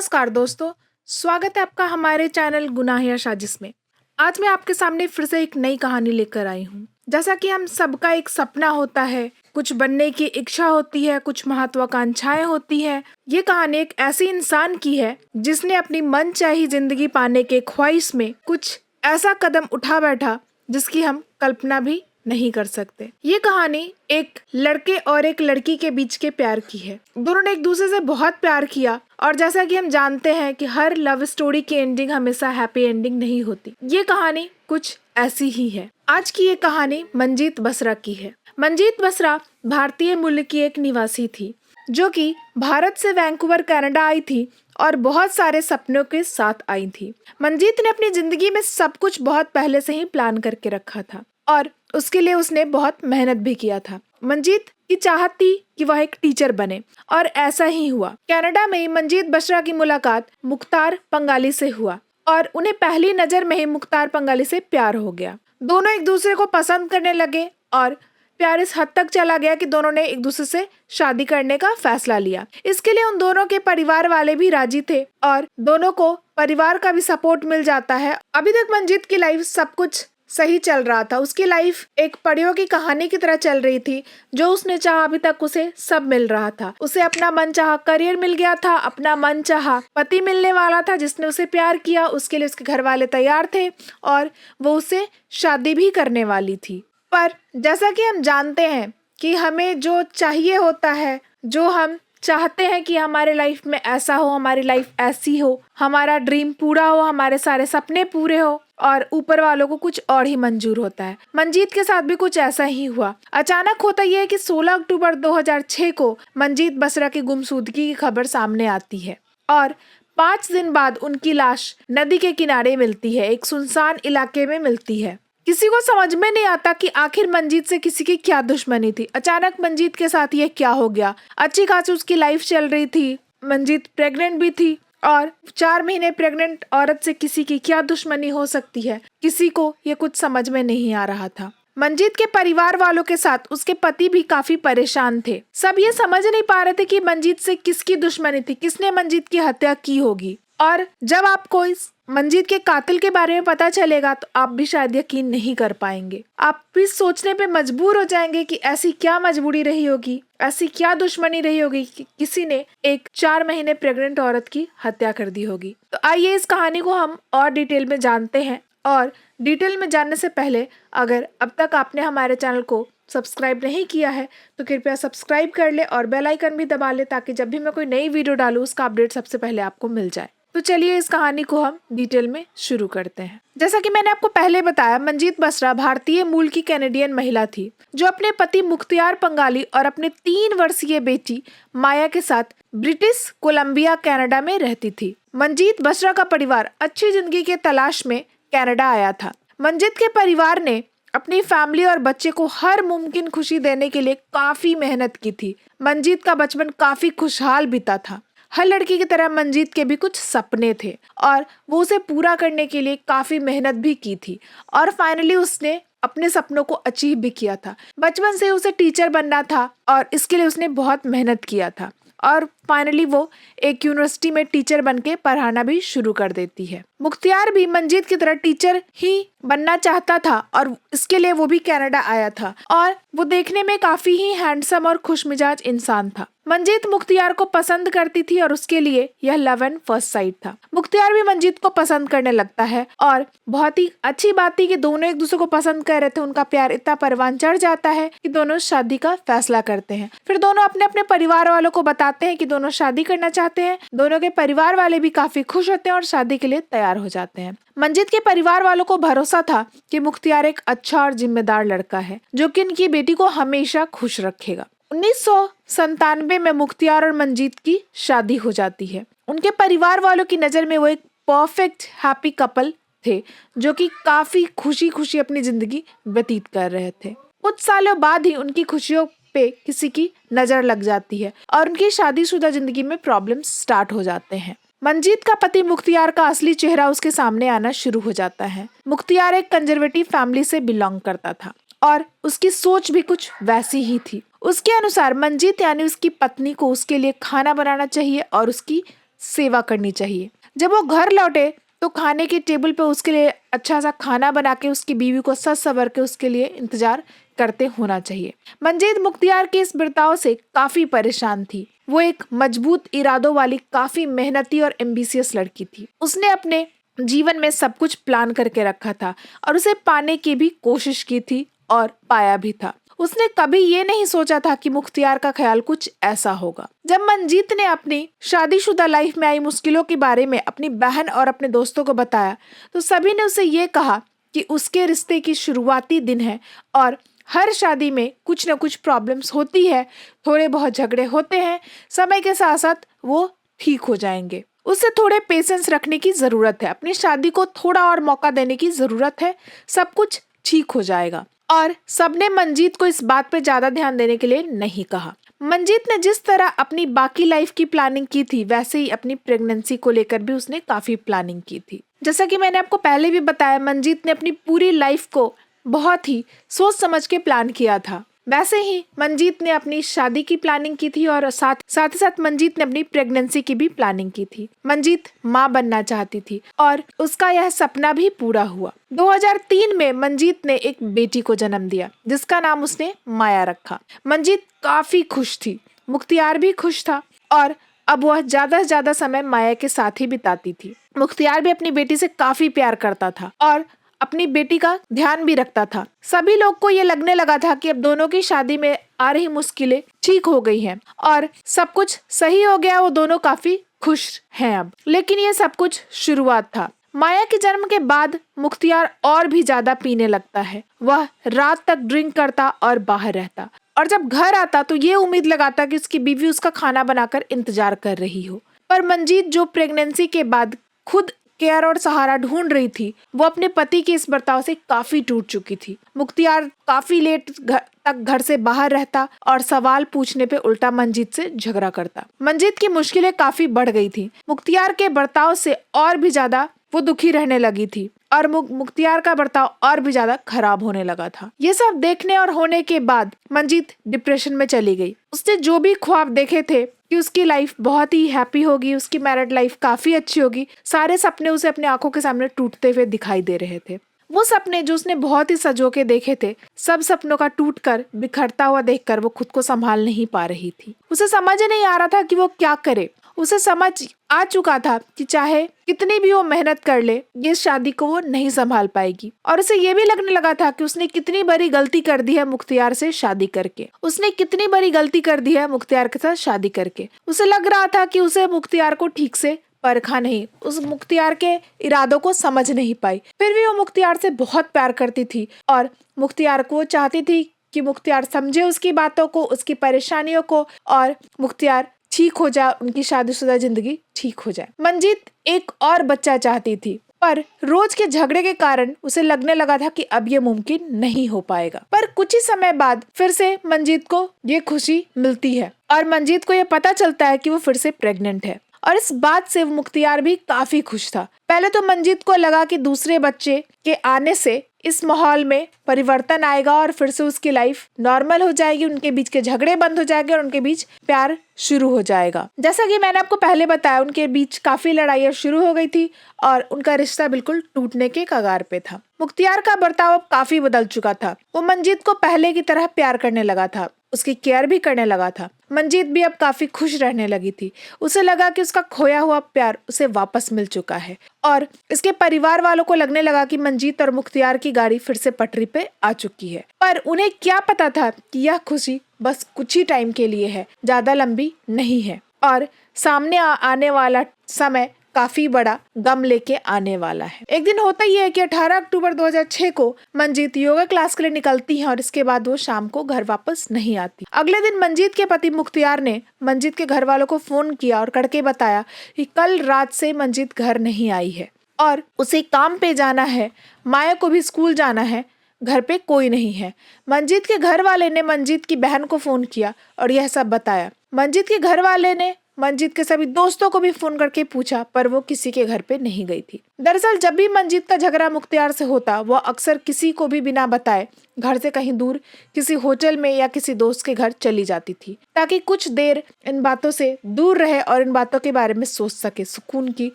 नमस्कार दोस्तों, स्वागत है आपका हमारे चैनल गुनाह या साजिश में। आज मैं आपके सामने फिर से एक नई कहानी लेकर आई हूँ। जैसा कि हम सबका एक सपना होता है, कुछ बनने की इच्छा होती है, कुछ महत्वाकांक्षाएं होती है। ये कहानी एक ऐसी इंसान की है जिसने अपनी मनचाही जिंदगी पाने के ख्वाहिश में कुछ ऐसा कदम उठा बैठा जिसकी हम कल्पना भी नहीं कर सकते। ये कहानी एक लड़के और एक लड़की के बीच के प्यार की है। दोनों ने एक दूसरे से बहुत प्यार किया और जैसा कि हम जानते हैं कि हर लव स्टोरी की एंडिंग हमेशा हैप्पी एंडिंग नहीं होती। ये कहानी कुछ ऐसी ही है। आज की ये कहानी मंजीत बसरा की है। मंजीत बसरा भारतीय मूल की एक निवासी थी जो कि भारत से वैंकूवर कनाडा आई थी और बहुत सारे सपनों के साथ आई थी। मंजीत ने अपनी जिंदगी में सब कुछ बहुत पहले से ही प्लान करके रखा था और उसके लिए उसने बहुत मेहनत भी किया था। मंजीत की चाहत थी कि वह एक टीचर बने और ऐसा ही हुआ। कनाडा में मंजीत बसरा की मुलाकात मुख्तार पंगाली से हुआ और उन्हें पहली नजर में ही मुख्तार पंगाली से प्यार हो गया। दोनों एक दूसरे को पसंद करने लगे और प्यार इस हद तक चला गया कि दोनों ने एक दूसरे से शादी करने का फैसला लिया। इसके लिए उन दोनों के परिवार वाले भी राजी थे और दोनों को परिवार का भी सपोर्ट मिल जाता है। अभी तक मंजीत की लाइफ सब कुछ सही चल रहा था। उसकी लाइफ एक परियों की कहानी की तरह चल रही थी। जो उसने चाहा अभी तक उसे सब मिल रहा था। उसे अपना मनचाहा करियर मिल गया था, अपना मनचाहा पति मिलने वाला था जिसने उसे प्यार किया। उसके लिए उसके घर वाले तैयार थे और वो उसे शादी भी करने वाली थी। पर जैसा कि हम जानते हैं कि हमें जो चाहिए होता है, जो हम चाहते हैं कि हमारे लाइफ में ऐसा हो, हमारी लाइफ ऐसी हो, हमारा ड्रीम पूरा हो, हमारे सारे सपने पूरे हो और ऊपर वालों को कुछ और ही मंजूर होता है। मंजीत के साथ भी कुछ ऐसा ही हुआ। अचानक होता यह है कि 16 अक्टूबर 2006 को मंजीत बसरा की गुमशुदगी की खबर सामने आती है और 5 दिन बाद उनकी लाश नदी के किनारे मिलती है, एक सुनसान इलाके में मिलती है। किसी को समझ में नहीं आता कि आखिर मंजीत से किसी की क्या दुश्मनी थी। अचानक मंजीत के साथ ये क्या हो गया। अच्छी खासी उसकी लाइफ चल रही थी, मंजीत प्रेग्नेंट भी थी और 4 महीने प्रेग्नेंट औरत से किसी की क्या दुश्मनी हो सकती है, किसी को ये कुछ समझ में नहीं आ रहा था। मंजीत के परिवार वालों के साथ उसके पति भी काफी परेशान थे। सब ये समझ नहीं पा रहे थे कि मंजीत से किसकी दुश्मनी थी, किसने मंजीत की हत्या की होगी। और जब आपको इस मंजीत के कातिल के बारे में पता चलेगा तो आप भी शायद यकीन नहीं कर पाएंगे। आप भी सोचने पे मजबूर हो जाएंगे कि ऐसी क्या मजबूरी रही होगी, ऐसी क्या दुश्मनी रही होगी कि किसी ने एक 4 महीने प्रेग्नेंट औरत की हत्या कर दी होगी। तो आइए इस कहानी को हम और डिटेल में जानते हैं। और डिटेल में जानने से पहले अगर अब तक आपने हमारे चैनल को सब्सक्राइब नहीं किया है तो कृपया सब्सक्राइब कर ले और बेल आइकन भी दबा ले ताकि जब भी मैं कोई नई वीडियो डालूं उसका अपडेट सबसे पहले आपको मिल जाए। तो चलिए इस कहानी को हम डिटेल में शुरू करते हैं। जैसा कि मैंने आपको पहले बताया, मंजीत बसरा भारतीय मूल की कैनेडियन महिला थी जो अपने पति मुख्तियार पंगाली और अपने 3 वर्षीय बेटी माया के साथ ब्रिटिश कोलंबिया कनाडा में रहती थी। मंजीत बसरा का परिवार अच्छी जिंदगी के तलाश में कनाडा आया था। मंजीत के परिवार ने अपनी फैमिली और बच्चे को हर मुमकिन खुशी देने के लिए काफी मेहनत की थी। मंजीत का बचपन काफी खुशहाल बीता था। हर लड़की की तरह मंजीत के भी कुछ सपने थे और वो उसे पूरा करने के लिए काफी मेहनत भी की थी और फाइनली उसने अपने सपनों को अचीव भी किया था। बचपन से उसे टीचर बनना था और इसके लिए उसने बहुत मेहनत किया था और फाइनली वो एक यूनिवर्सिटी में टीचर बनके पढ़ाना भी शुरू कर देती है। मुख्तियार भी मंजीत की तरह टीचर ही बनना चाहता था और इसके लिए वो भी कनाडा आया था और वो देखने में काफी ही हैंडसम और खुशमिजाज इंसान था। मंजीत मुख्तियार को पसंद करती थी और उसके लिए यह लव एंड फर्स्ट साइट था। मुख्तियार भी मंजीत को पसंद करने लगता है और बहुत ही अच्छी बात थी कि दोनों एक दूसरे को पसंद कर रहे थे। उनका प्यार इतना परवान चढ़ जाता है कि दोनों शादी का फैसला करते हैं। फिर दोनों अपने अपने परिवार वालों को बताते हैं कि दोनों शादी करना चाहते हैं। दोनों के परिवार वाले भी काफी खुश होते हैं और शादी के लिए तैयार हो जाते हैं। मंजीत के परिवार वालों को भरोसा था कि मुख्तियार एक अच्छा और जिम्मेदार लड़का है जो कि उनकी बेटी को हमेशा खुश रखेगा। 1997 में मुख्तियार और मंजीत की शादी हो जाती है। उनके परिवार वालों की नजर में वो एक परफेक्ट हैप्पी कपल थे जो कि काफी खुशी खुशी अपनी जिंदगी व्यतीत कर रहे थे। कुछ सालों बाद ही उनकी खुशियों पे किसी की नजर लग जाती है और उनकी शादीशुदा जिंदगी में प्रॉब्लम स्टार्ट हो जाते हैं। मंजीत का पति मुख्तियार का असली चेहरा उसके सामने आना शुरू हो जाता है। मुख्तियार एक कंजर्वेटिव फैमिली से बिलोंग करता था और उसकी सोच भी कुछ वैसी ही थी। उसके अनुसार मंजीत यानी उसकी पत्नी को उसके लिए खाना बनाना चाहिए और उसकी सेवा करनी चाहिए। जब वो घर लौटे तो खाने के टेबल पे उसके लिए अच्छा सा खाना बना के उसकी बीवी को सज सवर के उसके लिए इंतजार करते होना चाहिए। मंजीत मुख्तियार के इस बर्ताव से काफी परेशान थी। वो एक मजबूत इरादों वाली काफी मेहनती और एम्बिशियस लड़की थी। उसने अपने जीवन में सब कुछ प्लान करके रखा था और उसे पाने की भी कोशिश की थी और पाया भी था। उसने कभी ये नहीं सोचा था कि मुख्तियार का ख्याल कुछ ऐसा होगा। जब मंजीत ने अपनी शादीशुदा लाइफ में आई मुश्किलों के बारे में अपनी बहन और अपने दोस्तों को बताया तो सभी ने उसे ये कहा कि उसके रिश्ते की शुरुआती दिन है और हर शादी में कुछ न कुछ प्रॉब्लम्स होती है, थोड़े बहुत झगड़े होते हैं, समय के साथ साथ वो ठीक हो जाएंगे। उसे थोड़े पेशेंस रखने की जरूरत है, अपनी शादी को थोड़ा और मौका देने की जरूरत है, सब कुछ ठीक हो जाएगा। और सबने मंजीत को इस बात पे ज्यादा ध्यान देने के लिए नहीं कहा। मंजीत ने जिस तरह अपनी बाकी लाइफ की प्लानिंग की थी वैसे ही अपनी प्रेगनेंसी को लेकर भी उसने काफी प्लानिंग की थी। जैसा कि मैंने आपको पहले भी बताया, मंजीत ने अपनी पूरी लाइफ को बहुत ही सोच समझ के प्लान किया था। वैसे ही मंजीत ने अपनी शादी की प्लानिंग की थी और साथ ही साथ मंजीत ने अपनी प्रेगनेंसी की भी प्लानिंग की थी। मंजीत माँ बनना चाहती थी और उसका यह सपना भी पूरा हुआ। 2003 में मंजीत ने एक बेटी को जन्म दिया जिसका नाम उसने माया रखा। मंजीत काफी खुश थी, मुख्तियार भी खुश था और अब वह ज्यादा से ज्यादा समय माया के साथ ही बिताती थी। मुख्तियार भी अपनी बेटी से काफी प्यार करता था और अपनी बेटी का ध्यान भी रखता था। सभी लोग को ये लगने लगा था कि अब दोनों की शादी में आ रही मुश्किलें ठीक हो गई हैं और सब कुछ सही हो गया, वो दोनों काफी खुश हैं अब। लेकिन ये सब कुछ शुरुआत था। माया के जन्म के बाद मुख्तियार और भी ज्यादा पीने लगता है। वह रात तक ड्रिंक करता और बाहर रहता और जब घर आता तो ये उम्मीद लगाता कि उसकी बीवी उसका खाना बनाकर इंतजार कर रही हो। पर मंजीत जो प्रेगनेंसी के बाद खुद केयर और सहारा ढूंढ रही थी, वो अपने पति के इस बर्ताव से काफी टूट चुकी थी। मुख्तियार काफी लेट तक घर से बाहर रहता और सवाल पूछने पे उल्टा मंजीत से झगड़ा करता। मंजीत की मुश्किलें काफी बढ़ गई थी। मुख्तियार के बर्ताव से और भी ज्यादा वो दुखी रहने लगी थी और मुख्तियार का बर्ताव और भी ज्यादा खराब होने लगा था। ये सब देखने और होने के बाद मंजीत डिप्रेशन में चली गई। उसने जो भी ख्वाब देखे थे कि उसकी लाइफ बहुत ही हैप्पी होगी, उसकी मैरिड लाइफ काफी अच्छी होगी, सारे सपने उसे अपने आंखों के सामने टूटते हुए दिखाई दे रहे थे। वो सपने जो उसने बहुत ही सजो के देखे थे, सब सपनों का टूटकर बिखरता हुआ देखकर वो खुद को संभाल नहीं पा रही थी। उसे समझ नहीं आ रहा था कि वो क्या करे। उसे समझ आ चुका था कि चाहे कितनी भी वो मेहनत कर ले, ये शादी को वो नहीं संभाल पाएगी। और उसे ये भी लगने लगा था कि उसने कितनी बड़ी गलती कर दी है मुख्तियार से शादी करके। उसने कितनी बड़ी गलती कर दी है मुख्तियार के साथ शादी करके। उसे लग रहा था कि उसे मुख्तियार को ठीक से परखा नहीं, उस मुख्तियार के इरादों को समझ नहीं पाई। फिर भी वो मुख्तियार से बहुत प्यार करती थी और मुख्तियार को चाहती थी कि मुख्तियार समझे उसकी बातों को, उसकी परेशानियों को और मुख्तियार ठीक हो जाए, उनकी शादीशुदा जिंदगी ठीक हो जाए। मंजीत एक और बच्चा चाहती थी पर रोज के झगड़े के कारण उसे लगने लगा था कि अब ये मुमकिन नहीं हो पाएगा। पर कुछ ही समय बाद फिर से मंजीत को ये खुशी मिलती है और मंजीत को ये पता चलता है कि वो फिर से प्रेग्नेंट है और इस बात से मुख्तियार भी काफी खुश था। पहले तो मंजीत को लगा कि दूसरे बच्चे के आने से इस माहौल में परिवर्तन आएगा और फिर से उसकी लाइफ नॉर्मल हो जाएगी, उनके बीच के झगड़े बंद हो जाएंगे और उनके बीच प्यार शुरू हो जाएगा। जैसा कि मैंने आपको पहले बताया, उनके बीच काफी लड़ाइयाँ शुरू हो गई थी और उनका रिश्ता बिल्कुल टूटने के कगार पे था। मुख्तियार का बर्ताव अब काफी बदल चुका था। वो मंजीत को पहले की तरह प्यार करने लगा था, उसकी केयर भी करने लगा था। मंजीत भी अब काफी खुश रहने लगी थी। उसे लगा कि उसका खोया हुआ प्यार उसे वापस मिल चुका है और इसके परिवार वालों को लगने लगा कि मंजीत और मुख्तियार की गाड़ी फिर से पटरी पे आ चुकी है। पर उन्हें क्या पता था कि यह खुशी बस कुछ ही टाइम के लिए है, ज्यादा लंबी नहीं है और सामने आने वाला समय काफी बड़ा गम लेके आने वाला है। एक दिन होता ही है कि 18 अक्टूबर 2006 को मंजीत योगा क्लास के लिए निकलती है और इसके बाद वो शाम को घर वापस नहीं आती। अगले दिन मंजीत के पति मुख्तियार ने मंजीत के घर वालों को फोन किया और करके बताया कि कल रात से मंजीत घर नहीं आई है और उसे काम पे जाना है, माया को भी स्कूल जाना है, घर पे कोई नहीं है। मंजीत के घर वाले ने मंजीत की बहन को फोन किया और यह सब बताया। मंजीत के घर वाले ने मंजीत के सभी दोस्तों को भी फोन करके पूछा, पर वो किसी के घर पे नहीं गई थी। दरअसल जब भी मंजीत का झगड़ा मुख्तियार से होता, वह अक्सर किसी को भी बिना बताए घर से कहीं दूर किसी होटल में या किसी दोस्त के घर चली जाती थी, ताकि कुछ देर इन बातों से दूर रहे और इन बातों के बारे में सोच सके, सुकून की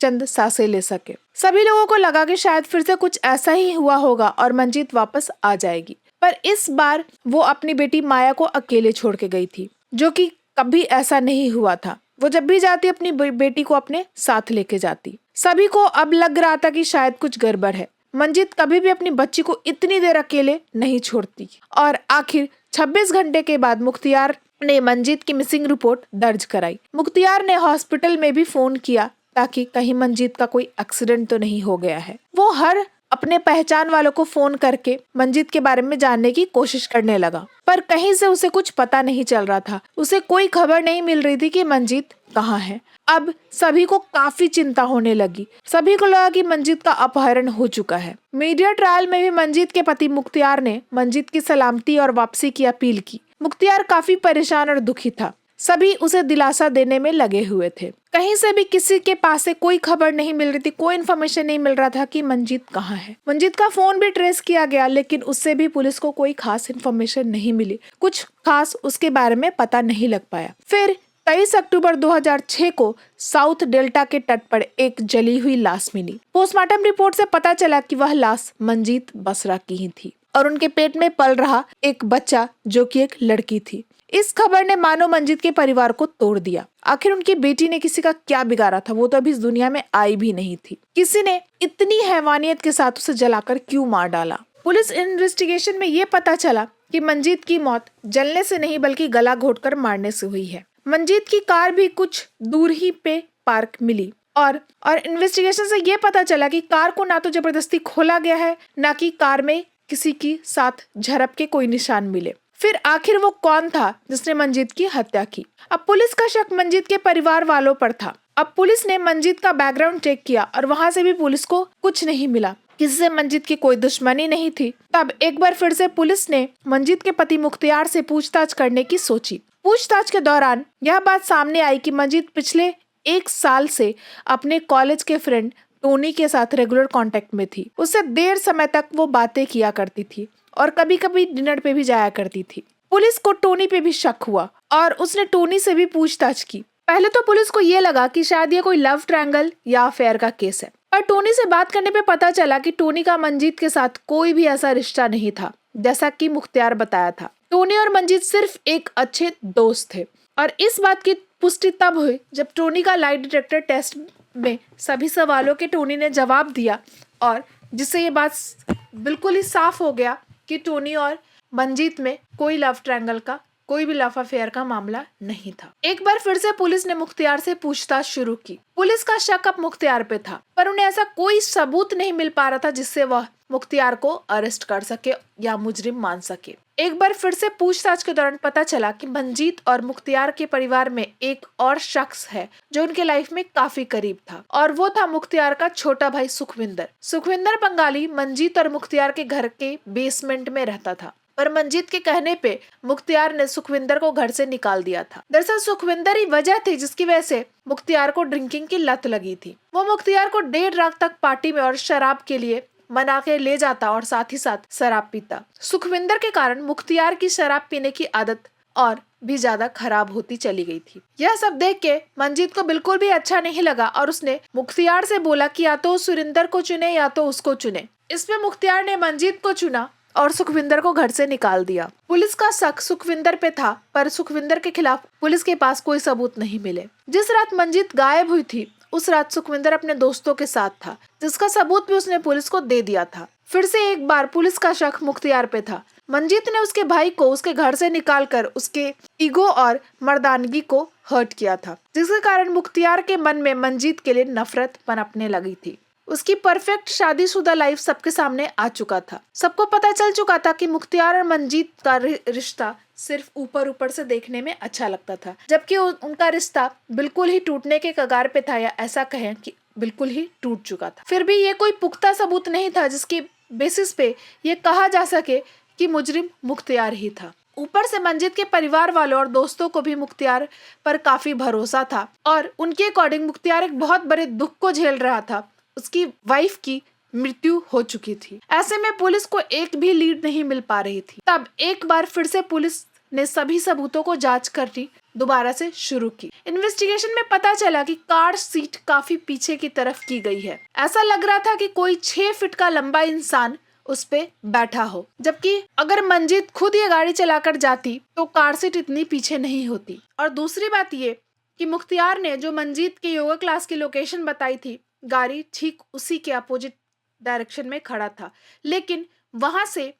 चंद सांसें ले सके। सभी लोगों को लगा कि शायद फिर से कुछ ऐसा ही हुआ होगा और मंजीत वापस आ जाएगी, पर इस बार वो अपनी बेटी माया को अकेले छोड़ के गई थी, जो कि कभी ऐसा नहीं हुआ था। वो जब भी जाती अपनी बेटी को अपने साथ लेके जाती। सभी को अब लग रहा था कि शायद कुछ गड़बड़ है। मंजीत कभी भी अपनी बच्ची को इतनी देर अकेले नहीं छोड़ती। और आखिर 26 घंटे के बाद मुख्तियार ने मंजीत की मिसिंग रिपोर्ट दर्ज कराई। मुख्तियार ने हॉस्पिटल में भी फोन किया ताकि कहीं मंजीत का कोई एक्सीडेंट तो नहीं हो गया है। वो हर अपने पहचान वालों को फोन करके मंजीत के बारे में जानने की कोशिश करने लगा, पर कहीं से उसे कुछ पता नहीं चल रहा था। उसे कोई खबर नहीं मिल रही थी कि मंजीत कहाँ है। अब सभी को काफी चिंता होने लगी। सभी को लगा कि मंजीत का अपहरण हो चुका है। मीडिया ट्रायल में भी मंजीत के पति मुख्तियार ने मंजीत की सलामती और वापसी की अपील की। मुख्तियार काफी परेशान और दुखी था। सभी उसे दिलासा देने में लगे हुए थे। कहीं से भी किसी के पास से कोई खबर नहीं मिल रही थी, कोई इन्फॉर्मेशन नहीं मिल रहा था कि मंजीत कहाँ है। मंजीत का फोन भी ट्रेस किया गया, लेकिन उससे भी पुलिस को कोई खास इन्फॉर्मेशन नहीं मिली। कुछ खास उसके बारे में पता नहीं लग पाया। फिर 23 अक्टूबर 2006 को साउथ डेल्टा के तट पर एक जली हुई लाश मिली। पोस्टमार्टम रिपोर्ट से पता चला कि वह लाश मंजीत बसरा की ही थी और उनके पेट में पल रहा एक बच्चा जो कि एक लड़की थी। इस खबर ने मानो मंजीत के परिवार को तोड़ दिया। आखिर उनकी बेटी ने किसी का क्या बिगाड़ा था? वो तो अभी इस दुनिया में आई भी नहीं थी। किसी ने इतनी हैवानियत के साथ उसे जलाकर क्यों मार डाला? पुलिस इन्वेस्टिगेशन में ये पता चला कि मंजीत की मौत जलने से नहीं बल्कि गला घोटकर मारने से हुई है। मंजीत की कार भी कुछ दूर ही पे पार्क मिली और इन्वेस्टिगेशन से ये पता चला कि कार को ना तो जबरदस्ती खोला गया है, ना कि कार में किसी की साथ झड़प के कोई निशान मिले। फिर आखिर वो कौन था जिसने मंजीत की हत्या की? अब पुलिस का शक मंजीत के परिवार वालों पर था। अब पुलिस ने मंजीत का बैकग्राउंड चेक किया और वहां से भी पुलिस को कुछ नहीं मिला। किसी से मंजीत की कोई दुश्मनी नहीं थी। तब एक बार फिर से पुलिस ने मंजीत के पति मुख्तियार से पूछताछ करने की सोची। पूछताछ के दौरान यह बात सामने आई कि मंजीत पिछले 1 साल से अपने कॉलेज के फ्रेंड टोनी के साथ रेगुलर कांटेक्ट में थी। उससे देर समय तक वो बातें किया करती थी और कभी कभी डिनर पे भी जाया करती थी। पुलिस को टोनी पे भी शक हुआ और उसने टोनी से भी पूछताछ की। पहले तो पुलिस को ये लगा कि शायद ये कोई लव ट्रायंगल या अफेयर का केस है, पर टोनी से बात करने पे पता चला कि टोनी का मंजीत के साथ कोई भी ऐसा रिश्ता नहीं था जैसा कि मुख्तियार बताया था। टोनी और मंजीत सिर्फ एक अच्छे दोस्त थे और इस बात की पुष्टि तब हुई जब टोनी का लाई डिटेक्टर टेस्ट में सभी सवालों के टोनी ने जवाब दिया और जिससे ये बात बिल्कुल ही साफ हो गया कि टोनी और मंजीत में कोई लव ट्रायंगल का, कोई भी लव अफेयर का मामला नहीं था। एक बार फिर से पुलिस ने मुख्तियार से पूछताछ शुरू की। पुलिस का शक अब मुख्तियार पे था, पर उन्हें ऐसा कोई सबूत नहीं मिल पा रहा था जिससे वह मुख्तियार को अरेस्ट कर सके या मुजरिम मान सके। एक बार फिर से पूछताछ के दौरान पता चला कि मंजीत और मुख्तियार के परिवार में एक और शख्स है जो उनके लाइफ में काफी करीब था और वो था मुख्तियार का छोटा भाई सुखविंदर। सुखविंदर बंगाली मंजीत और मुख्तियार के घर के बेसमेंट में रहता था, पर मंजीत के कहने पे मुख्तियार ने सुखविंदर को घर से निकाल दिया था। दरअसल सुखविंदर ही वजह थी जिसकी वजह से मुख्तियार को ड्रिंकिंग की लत लगी थी। वो मुख्तियार को देर रात तक पार्टी में और शराब के लिए मना के ले जाता और साथ ही साथ शराब पीता। सुखविंदर के कारण मुख्तियार की शराब पीने की आदत और भी ज्यादा खराब होती चली गई थी। यह सब देख के मंजीत को बिल्कुल भी अच्छा नहीं लगा और उसने मुख्तियार से बोला कि या तो सुरिंदर को चुने या तो उसको चुने। इसमें मुख्तियार ने मंजीत को चुना और सुखविंदर को घर से निकाल दिया। पुलिस का शक सुखविंदर पे था, पर सुखविंदर के खिलाफ पुलिस के पास कोई सबूत नहीं मिले। जिस रात मंजीत गायब हुई थी उस रात सुखविंदर अपने दोस्तों के साथ था, जिसका सबूत भी उसने पुलिस को दे दिया था। फिर से एक बार पुलिस का शक मुख्तियार पे था। मंजीत ने उसके भाई को उसके घर से निकालकर उसके ईगो और मर्दानगी को हर्ट किया था, जिसके कारण मुख्तियार के मन में मंजीत के लिए नफरत पनपने लगी थी। उसकी परफेक्ट शादीशुदा लाइफ सबके सामने आ चुका था। सबको पता चल चुका था कि मुख्तियार और मंजीत का रिश्ता सिर्फ ऊपर ऊपर से देखने में अच्छा लगता था, जबकि उनका रिश्ता बिल्कुल ही टूटने के कगार पे था, या ऐसा कहें कि बिल्कुल ही टूट चुका था। फिर भी ये कोई पुख्ता सबूत नहीं था जिसके बेसिस पे ये कहा जा सके कि मुजरिम मुख्तियार ही था। ऊपर से मंजीत के परिवार वालों और दोस्तों को भी मुख्तियार पर काफी भरोसा था और उनके अकॉर्डिंग मुख्तियार एक बहुत बड़े दुख को झेल रहा था। उसकी वाइफ की मृत्यु हो चुकी थी। ऐसे में पुलिस को एक भी लीड नहीं मिल पा रही थी। तब एक बार फिर से पुलिस ने सभी सबूतों को जांच करनी दोबारा से शुरू की। इन्वेस्टिगेशन में पता चला कि कार सीट काफी पीछे की तरफ की गई है। ऐसा लग रहा था कि कोई 6 फीट का लंबा इंसान उस पे बैठा हो, जबकि अगर मंजीत खुद ये गाड़ी चलाकर जाती तो कार सीट इतनी पीछे नहीं होती। और दूसरी बात ये कि मुख्तियार ने जो मंजीत के योगा क्लास की लोकेशन बताई थी, गाड़ी ठीक उसी के अपोजिट डायरेक्शन में खड़ा था, लेकिन वहां से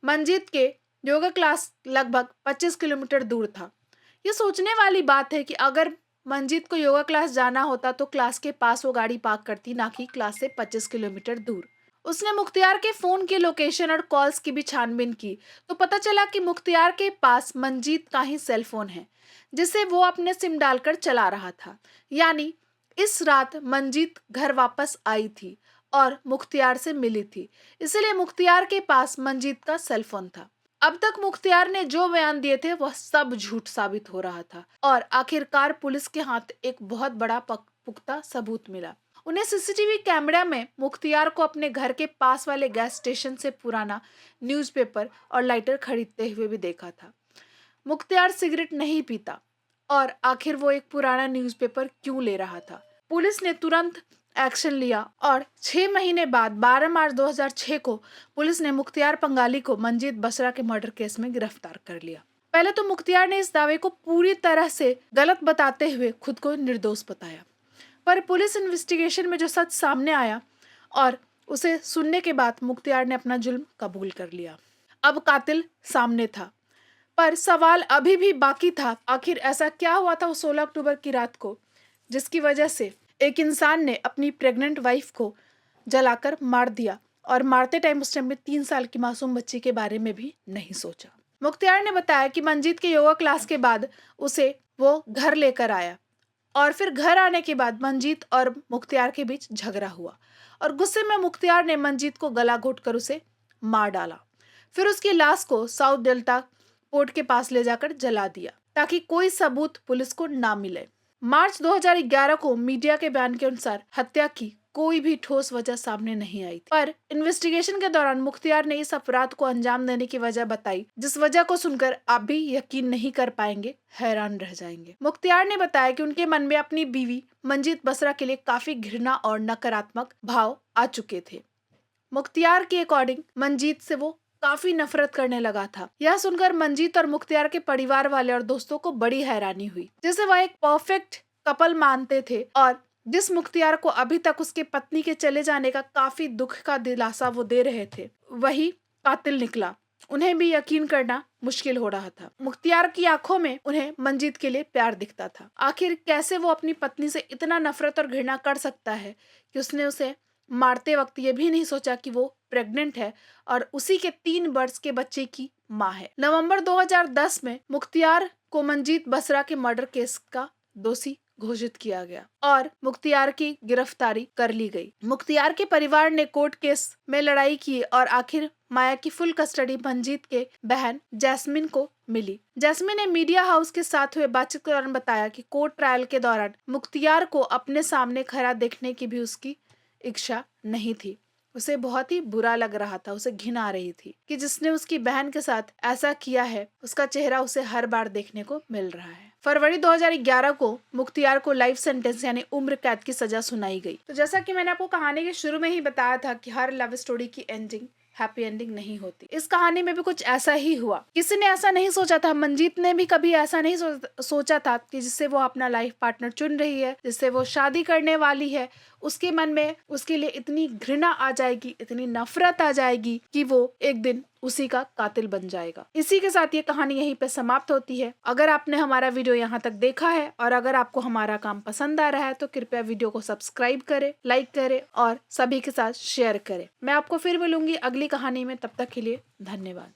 मंजीत के योगा क्लास लगभग 25 किलोमीटर दूर था। ये सोचने वाली बात है कि अगर मंजीत को योगा क्लास जाना होता तो क्लास के पास वो गाड़ी पार्क करती, ना कि क्लास से 25 किलोमीटर दूर। उसने मुख्तियार के फोन की लोकेशन और कॉल्स की भी छानबीन की तो पता चला कि मुख्तियार के पास मंजीत का ही सेल फोन है, जिसे वो अपने सिम डालकर चला रहा था। यानी इस रात मंजीत घर वापस आई थी और मुख्तियार से मिली थी, इसलिए मुख्तियार के पास मंजीत का सेल फोन था। अब तक मुख्तियार ने जो बयान दिए थे वह सब झूठ साबित हो रहा था और आखिरकार पुलिस के हाथ एक बहुत बड़ा पुख्ता सबूत मिला। उन्हें सीसीटीवी कैमरा में मुख्तियार को अपने घर के पास वाले गैस स्टेशन से पुराना न्यूज़पेपर और लाइटर खरीदते हुए भी देखा था। मुख्तियार सिगरेट नहीं पीता और आखिर वो एक पुराना न्यूज़पेपर क्यों ले रहा था। पुलिस ने तुरंत एक्शन लिया और 6 महीने बाद 12 मार्च 2006 को पुलिस ने मुख्तियार पंगाली को मंजीत बसरा के मर्डर केस में गिरफ्तार कर लिया। पहले तो मुख्तियार ने इस दावे को पूरी तरह से गलत बताते हुए खुद को निर्दोष बताया, पर पुलिस इन्वेस्टिगेशन में जो सच सामने आया और उसे सुनने के बाद मुख्तियार ने अपना जुल्म कबूल कर लिया। अब कातिल सामने था, पर सवाल अभी भी बाकी था, आखिर ऐसा क्या हुआ था उस 16 अक्टूबर की रात को जिसकी वजह से एक इंसान ने अपनी प्रेग्नेंट वाइफ को जलाकर मार दिया और मारते टाइम उस टाइम में 3 साल की मासूम बच्ची के बारे में भी नहीं सोचा। मुख्तियार ने बताया कि मंजीत के योगा क्लास के बाद उसे वो घर लेकर आया और फिर घर आने के बाद मंजीत और मुख्तियार के बीच झगड़ा हुआ और गुस्से में मुख्तियार ने मंजीत को गला घोंटकर उसे मार डाला। फिर उसकी लाश को साउथ डेल्टा पोर्ट के पास ले जाकर जला दिया ताकि कोई सबूत पुलिस को ना मिले। मार्च 2011 को मीडिया के बयान के अनुसार हत्या की कोई भी ठोस वजह सामने नहीं आई थी, पर इन्वेस्टिगेशन के दौरान मुख्तियार ने इस अपराध को अंजाम देने की वजह बताई, जिस वजह को सुनकर आप भी यकीन नहीं कर पाएंगे, हैरान रह जाएंगे। मुख्तियार ने बताया कि उनके मन में अपनी बीवी मंजीत बसरा के लिए काफी घृणा और नकारात्मक भाव आ चुके थे। मुख्तियार के अकॉर्डिंग मंजीत से वो काफी नफरत करने लगा था। यह सुनकर मंजीत और मुख्तियार के परिवार वाले और दोस्तों को बड़ी हैरानी हुई, जैसे वह एक परफेक्ट कपल मानते थे और जिस मुख्तियार को अभी तक उसके पत्नी के चले जाने का काफी दुख का दिलासा वो दे रहे थे, वही कातिल निकला। उन्हें भी यकीन करना मुश्किल हो रहा था। मुख्तियार की आंखों में उन्हें मंजीत के लिए प्यार दिखता था। आखिर कैसे वो अपनी पत्नी से इतना नफरत और घृणा कर सकता है कि उसने उसे मारते वक्त ये भी नहीं सोचा कि वो प्रेग्नेंट है और उसी के 3 वर्ष के बच्चे की माँ है। नवंबर 2010 में मुख्तियार को मंजीत बसरा के मर्डर केस का दोषी घोषित किया गया और मुख्तियार की गिरफ्तारी कर ली गई। मुख्तियार के परिवार ने कोर्ट केस में लड़ाई की और आखिर माया की फुल कस्टडी मंजीत के बहन जैस्मिन को मिली। जैस्मिन ने मीडिया हाउस के साथ हुए बातचीत के दौरान बताया कि कोर्ट ट्रायल के दौरान मुख्तियार को अपने सामने खड़ा देखने की भी उसकी इच्छा नहीं थी। उसे बहुत ही बुरा लग रहा था, उसे घिन आ रही थी कि जिसने उसकी बहन के साथ ऐसा किया है उसका चेहरा उसे हर बार देखने को मिल रहा है। फरवरी 2011 को मुख्तियार को लाइफ सेंटेंस यानी उम्र कैद की सजा सुनाई गई। तो जैसा कि मैंने आपको कहानी के शुरू में ही बताया था कि हर लव स्टोरी की एंडिंग हैप्पी एंडिंग नहीं होती। इस कहानी में भी कुछ ऐसा ही हुआ। किसी ने ऐसा नहीं सोचा था, मंजीत ने भी कभी ऐसा नहीं सोचा था कि जिससे वो अपना लाइफ पार्टनर चुन रही है, जिससे वो शादी करने वाली है, उसके मन में उसके लिए इतनी घृणा आ जाएगी, इतनी नफरत आ जाएगी कि वो एक दिन उसी का कातिल बन जाएगा। इसी के साथ ये कहानी यहीं पे समाप्त होती है। अगर आपने हमारा वीडियो यहाँ तक देखा है और अगर आपको हमारा काम पसंद आ रहा है तो कृपया वीडियो को सब्सक्राइब करें, लाइक करें और सभी के साथ शेयर करें। मैं आपको फिर मिलूंगी अगली कहानी में, तब तक के लिए धन्यवाद।